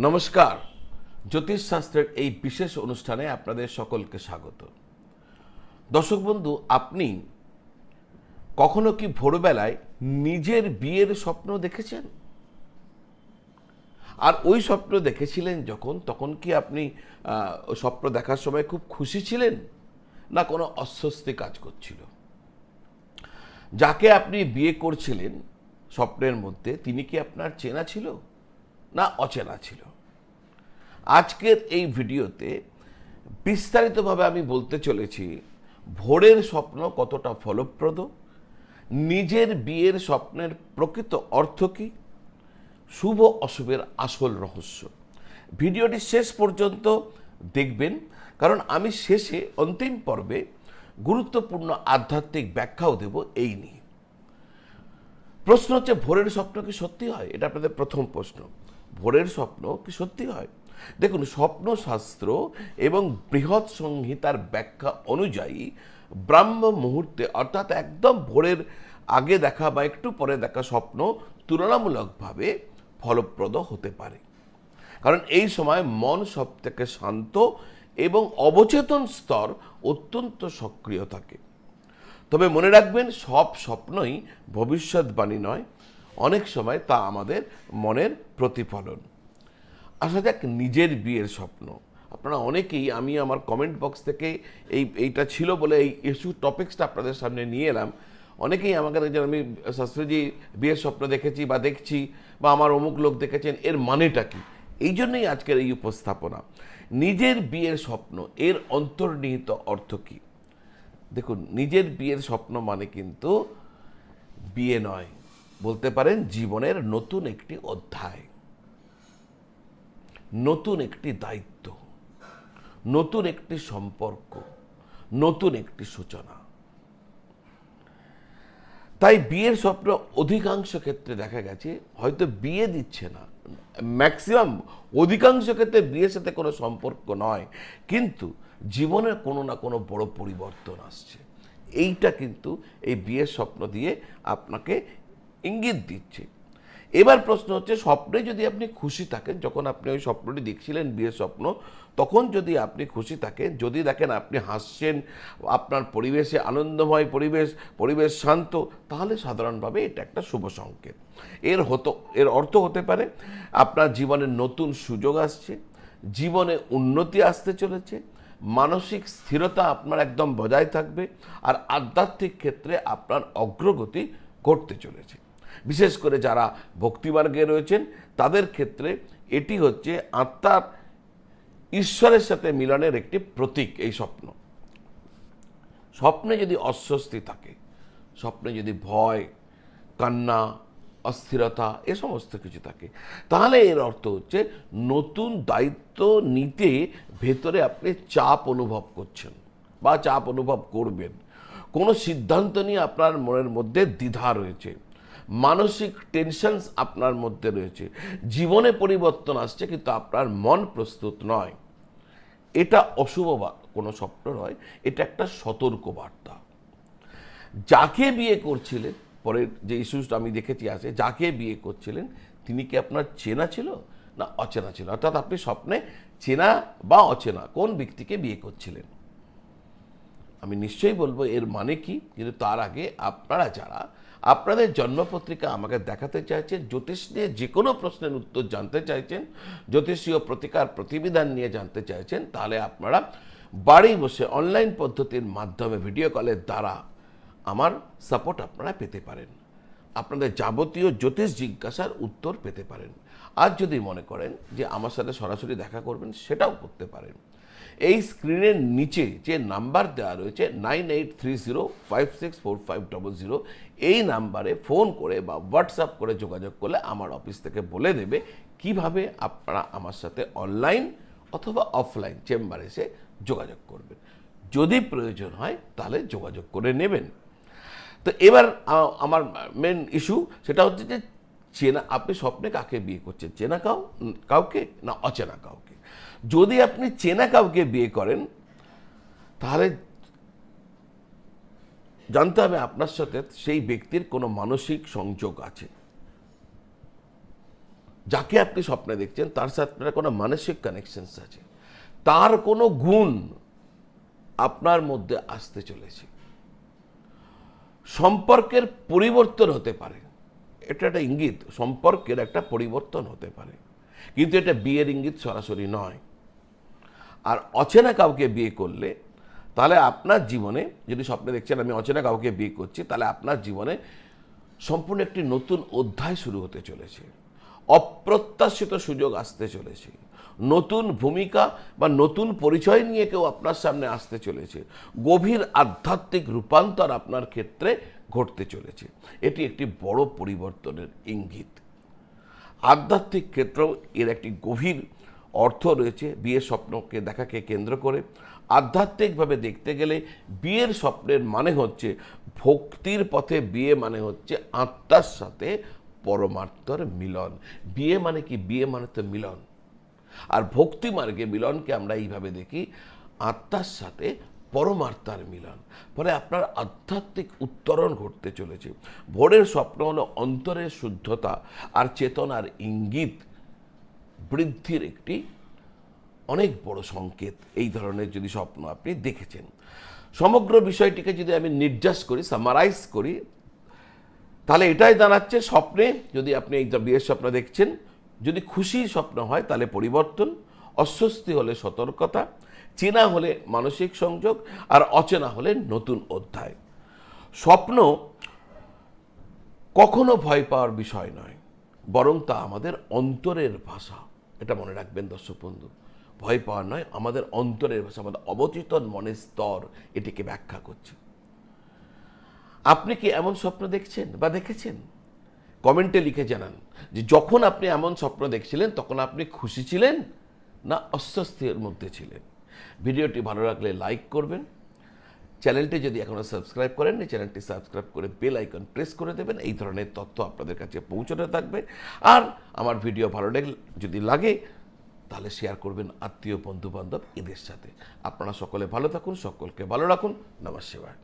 নমস্কার, জ্যোতিষশাস্ত্রের এই বিশেষ অনুষ্ঠানে আপনাদের সকলকে স্বাগত। দর্শক বন্ধু, আপনি কখনো কি ভোরবেলায় নিজের বিয়ের স্বপ্ন দেখেছেন? আর ওই স্বপ্ন দেখেছিলেন যখন, তখন কি আপনি স্বপ্ন দেখার সময় খুব খুশি ছিলেন, না কোনো অস্বস্তি কাজ করছিল? যাকে আপনি বিয়ে করছিলেন স্বপ্নের মধ্যে, তিনি কি আপনার চেনা ছিল না অচেনা ছিল? আজকের এই ভিডিওতে বিস্তারিতভাবে আমি বলতে চলেছি ভোরের স্বপ্ন কতটা ফলপ্রদ, নিজের বিয়ের স্বপ্নের প্রকৃত অর্থ কী, শুভ অশুভের আসল রহস্য। ভিডিওটি শেষ পর্যন্ত দেখবেন, কারণ আমি শেষে অন্তিম পর্বে গুরুত্বপূর্ণ আধ্যাত্মিক ব্যাখ্যাও দেব এই নিয়ে। প্রশ্ন হচ্ছে, ভোরের স্বপ্ন কি সত্যি হয়? এটা আপনাদের প্রথম প্রশ্ন। ভোরের স্বপ্ন কি সত্যি হয়? দেখুন, স্বপ্নশাস্ত্র এবং বৃহৎ সংহিতার ব্যাখ্যা অনুযায়ী ব্রাহ্ম মুহূর্তে, অর্থাৎ একদম ভোরের আগে দেখা বা একটু পরে দেখা স্বপ্ন তুলনামূলকভাবে ফলপ্রদ হতে পারে, কারণ এই সময় মন সব থেকে শান্ত এবং অবচেতন স্তর অত্যন্ত সক্রিয় থাকে। তবে মনে রাখবেন, সব স্বপ্নই ভবিষ্যৎবাণী নয়, অনেক সময় তা আমাদের মনের প্রতিফলন। আসা যাক নিজের বিয়ের স্বপ্ন। আপনারা অনেকেই, আমি আমার কমেন্ট বক্স থেকে এইটা ছিল বলে এই ইস্যু টপিক্সটা আপনাদের সামনে নিয়ে এলাম। অনেকেই আমাকে দেখছেন, আমি শাস্ত্রীজি বিয়ের স্বপ্ন দেখেছি বা দেখছি, বা আমার অমুক লোক দেখেছেন, এর মানেটা কি? এই জন্যই আজকের এই উপস্থাপনা। নিজের বিয়ের স্বপ্ন, এর অন্তর্নিহিত অর্থ কী? দেখুন, নিজের বিয়ের স্বপ্ন মানে কিন্তু বিয়ে নয়, বলতে পারেন জীবনের নতুন একটি অধ্যায়, নতুন একটি দায়িত্ব, নতুন একটি সম্পর্ক, নতুন একটি সূচনা। তাই বিয়ের স্বপ্ন অধিকাংশ ক্ষেত্রে দেখা গেছে হয়তো বিয়ে দিচ্ছে না, ম্যাক্সিমাম অধিকাংশ ক্ষেত্রে বিয়ের সাথে কোনো সম্পর্ক নয়, কিন্তু জীবনের কোনো না কোনো বড় পরিবর্তন আসছে। এইটা কিন্তু এই বিয়ের স্বপ্ন দিয়ে আপনাকে ইঙ্গিত দিচ্ছে। এবার প্রশ্ন হচ্ছে, স্বপ্নে যদি আপনি খুশি থাকেন, যখন আপনি ওই স্বপ্নটি দেখছিলেন বিয়ের স্বপ্ন, তখন যদি আপনি খুশি থাকেন, যদি দেখেন আপনি হাসছেন, আপনার পরিবেশে আনন্দময় পরিবেশ শান্ত, তাহলে সাধারণভাবে এটা একটা শুভ সংকেত। এর অর্থ হতে পারে আপনার জীবনে নতুন সুযোগ আসছে, জীবনে উন্নতি আসতে চলেছে, মানসিক স্থিরতা আপনার একদম বজায় থাকবে, আর আধ্যাত্মিক ক্ষেত্রে আপনার অগ্রগতি ঘটতে চলেছে। বিশেষ করে যারা ভক্তিমার্গে রয়েছেন তাদের ক্ষেত্রে এটি হচ্ছে আত্মার ঈশ্বরের সাথে মিলনের একটি প্রতীক। এই স্বপ্নে যদি অস্বস্তি থাকে, স্বপ্নে যদি ভয়, কান্না, অস্থিরতা, এ সমস্ত কিছু থাকে, তাহলে এর অর্থ হচ্ছে নতুন দায়িত্ব নিতে ভেতরে আপনি চাপ অনুভব করছেন বা চাপ অনুভব করবেন। কোনো সিদ্ধান্ত নিয়ে আপনার মনের মধ্যে দ্বিধা রয়েছে, মানসিক টেনশন আপনার মধ্যে রয়েছে, জীবনে পরিবর্তন আসছে কিন্তু আপনার মন প্রস্তুত নয়। এটা অশুভ কোনো স্বপ্ন নয়, এটা একটা সতর্ক বার্তা। যাকে বিয়ে করছিলেন, পরের যে ইস্যুটা আমি দেখেছি আছে, যাকে বিয়ে করছিলেন তিনি কি আপনার চেনা ছিল না অচেনা ছিল? অর্থাৎ আপনি স্বপ্নে চেনা বা অচেনা কোন ব্যক্তিকে বিয়ে করছিলেন? আমি নিশ্চয়ই বলবো এর মানে কি, কিন্তু তার আগে আপনারা যারা আপনাদের জন্মপত্রিকা আমাকে দেখাতে চাইছেন, জ্যোতিষ নিয়ে যে কোনো প্রশ্নের উত্তর জানতে চাইছেন, জ্যোতিষীয় প্রতিকার প্রতিবিধান নিয়ে জানতে চাইছেন, তাহলে আপনারা বাড়ি বসে অনলাইন পদ্ধতির মাধ্যমে ভিডিও কলের দ্বারা আমার সাপোর্ট আপনারা পেতে পারেন, আপনাদের যাবতীয় জ্যোতিষ জিজ্ঞাসার উত্তর পেতে পারেন। আর যদি মনে করেন যে আমার সাথে সরাসরি দেখা করবেন, সেটাও করতে পারেন। এই স্ক্রিনের নিচে যে নাম্বার দেওয়া রয়েছে 9830564500, এই নাম্বারে ফোন করে বা হোয়াটসঅ্যাপ করে যোগাযোগ করলে আমার অফিস থেকে বলে দেবে কিভাবে আপনারা আমার সাথে অনলাইন অথবা অফলাইন চেম্বারে এসে যোগাযোগ করবেন। যদি প্রয়োজন হয় তাহলে যোগাযোগ করে নেবেন। তো এবার আমার মেন ইস্যু সেটা হচ্ছে যে আপনি স্বপ্নে কাকে বিয়ে করছেন, চেনা কাউকে না অচেনা কাউকে? যদি আপনি চেনা কাউকে বিয়ে করেন, তাহলে জানতে হবে আপনার সাথে সেই ব্যক্তির কোনো মানসিক সংযোগ আছে। যাকে আপনি স্বপ্নে দেখছেন তার সাথে আপনার কোনো মানসিক কানেকশনস আছে, তার কোনো গুণ আপনার মধ্যে আসতে চলেছে। সম্পর্কের পরিবর্তন হতে পারে, এটা একটা ইঙ্গিত, সম্পর্কের একটা পরিবর্তন হতে পারে, কিন্তু এটা বিয়ের ইঙ্গিত সরাসরি নয়। আর অচেনা কাউকে বিয়ে করলে তাহলে আপনার জীবনে, যদি স্বপ্নে দেখছেন আমি অচেনা কাউকে বিয়ে করছি, তাহলে আপনার জীবনে সম্পূর্ণ একটি নতুন অধ্যায় শুরু হতে চলেছে, অপ্রত্যাশিত সুযোগ আসতে চলেছে, নতুন ভূমিকা বা নতুন পরিচয় নিয়ে কেউ আপনার সামনে আসতে চলেছে, গভীর আধ্যাত্মিক রূপান্তর আপনার ক্ষেত্রে ঘটতে চলেছে। এটি একটি বড় পরিবর্তনের ইঙ্গিত। আধ্যাত্মিক ক্ষেত্রেও এর একটি গভীর অর্থ রয়েছে বিয়ের স্বপ্নকে দেখাকে কেন্দ্র করে। আধ্যাত্মিকভাবে দেখতে গেলে বিয়ের স্বপ্নের মানে হচ্ছে ভক্তির পথে বিয়ে, মানে হচ্ছে আত্মার সাথে পরমাত্মার মিলন। বিয়ে মানে কি? বিয়ে মানে তো মিলন। আর ভক্তি মার্গে মিলনকে আমরা এইভাবে দেখি, আত্মার সাথে পরমাত্মার মিলন। ফলে আপনার আধ্যাত্মিক উত্তরণ ঘটতে চলেছে। ভোরের স্বপ্ন হলো অন্তরের শুদ্ধতা আর চেতনার ইঙ্গিত বৃদ্ধির একটি অনেক বড় সংকেত। এই ধরনের যদি স্বপ্ন আপনি দেখেছেন, সমগ্র বিষয়টিকে যদি আমি নির্যাস করি, সামারাইজ করি, তাহলে এটাই দাঁড়াচ্ছে, স্বপ্নে যদি আপনি এই বিয়ের স্বপ্ন দেখছেন, যদি খুশির স্বপ্ন হয় তাহলে পরিবর্তন, অস্বস্তি হলে সতর্কতা, চেনা হলে মানসিক সংযোগ, আর অচেনা হলে নতুন অধ্যায়। স্বপ্ন কখনো ভয় পাওয়ার বিষয় নয়, বরং তা আমাদের অন্তরের ভাষা। এটা মনে রাখবেন দর্শক বন্ধু, ভয় পাওয়ার নয়, আমাদের অন্তরের ভাষা, আমাদের অবচেতন মনের স্তর এটিকে ব্যাখ্যা করছে। আপনি কি এমন স্বপ্ন দেখছেন বা দেখেছেন? কমেন্টে লিখে জানান যে যখন আপনি এমন স্বপ্ন দেখছিলেন তখন আপনি খুশি ছিলেন না অস্বস্তির মধ্যে ছিলেন। ভিডিওটি ভালো লাগলে লাইক করবেন, চ্যানেলটি যদি এখনও সাবস্ক্রাইব করেননি চ্যানেলটি সাবস্ক্রাইব করে বেল আইকন প্রেস করে দেবেন। এই ধরনের তথ্য আপনাদের কাছে পৌঁছতে থাকবে। আর আমার ভিডিও ভালো যদি লাগে তাহলে শেয়ার করবেন আত্মীয় বন্ধু বান্ধব এদের সাথে। আপনারা সকলে ভালো থাকুন, সকলকে ভালো রাখুন। নমঃ শিবায়।